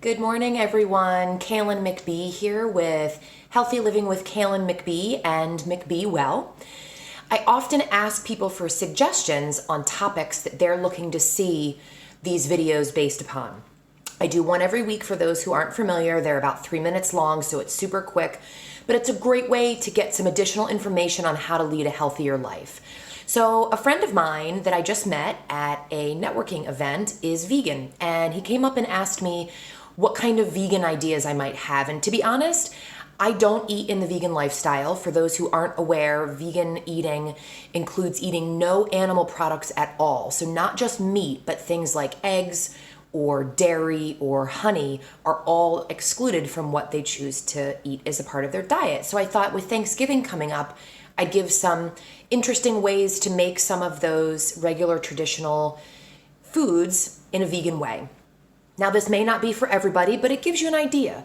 Good morning, everyone. Kaylin McBee here with Healthy Living with Kaylin McBee and McBee Well. I often ask people for suggestions on topics that they're looking to see these videos based upon. I do one every week for those who aren't familiar. They're about 3 minutes long, so it's super quick, but it's a great way to get some additional information on how to lead a healthier life. So a friend of mine that I just met at a networking event is vegan, and he came up and asked me what kind of vegan ideas I might have. And to be honest, I don't eat in the vegan lifestyle. For those who aren't aware, vegan eating includes eating no animal products at all. So not just meat, but things like eggs or dairy or honey are all excluded from what they choose to eat as a part of their diet. So I thought with Thanksgiving coming up, I'd give some interesting ways to make some of those regular traditional foods in a vegan way. Now, this may not be for everybody, but it gives you an idea.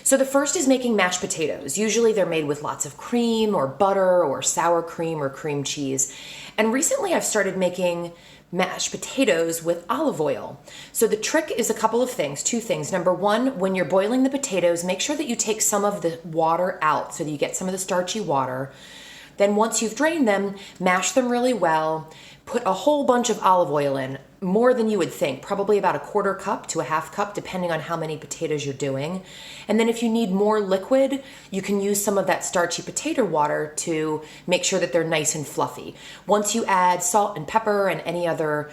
So the first is making mashed potatoes. Usually they're made with lots of cream or butter or sour cream or cream cheese. And recently I've started making mashed potatoes with olive oil. So the trick is a couple of things, two things. Number one, when you're boiling the potatoes, make sure that you take some of the water out so that you get some of the starchy water. Then once you've drained them, mash them really well. Put a whole bunch of olive oil in, more than you would think, probably about a quarter cup to a half cup, depending on how many potatoes you're doing. And then if you need more liquid, you can use some of that starchy potato water to make sure that they're nice and fluffy. Once you add salt and pepper and any other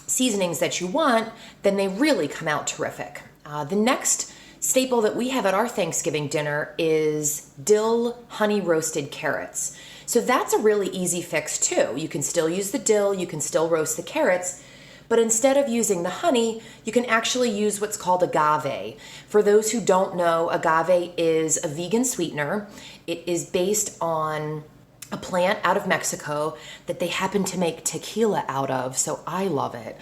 seasonings that you want, then they really come out terrific. The next staple that we have at our Thanksgiving dinner is dill honey roasted carrots. So that's a really easy fix too. You can still use the dill, you can still roast the carrots, but instead of using the honey, you can actually use what's called agave. For those who don't know, agave is a vegan sweetener. It is based on a plant out of Mexico that they happen to make tequila out of, so I love it.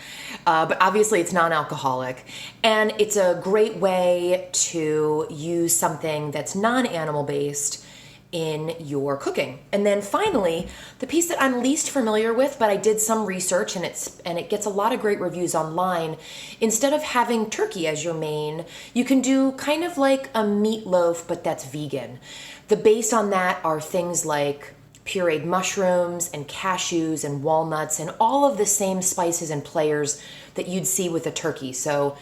But obviously it's non-alcoholic, and it's a great way to use something that's non-animal based in your cooking. And then finally, the piece that I'm least familiar with, but I did some research and it gets a lot of great reviews online. Instead of having turkey as your main, you can do kind of like a meatloaf, but that's vegan. The base on that are things like pureed mushrooms and cashews and walnuts and all of the same spices and players that you'd see with a turkey. So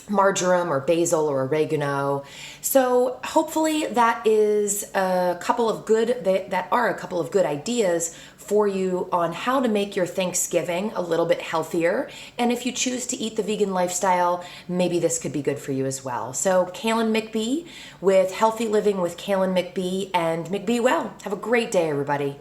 marjoram or basil or oregano. So hopefully that is a couple of good ideas for you on how to make your Thanksgiving a little bit healthier. And if you choose to eat the vegan lifestyle, maybe this could be good for you as well. So Kaylin McBee with Healthy Living with Kaylin McBee and McBee Well. Have a great day, everybody.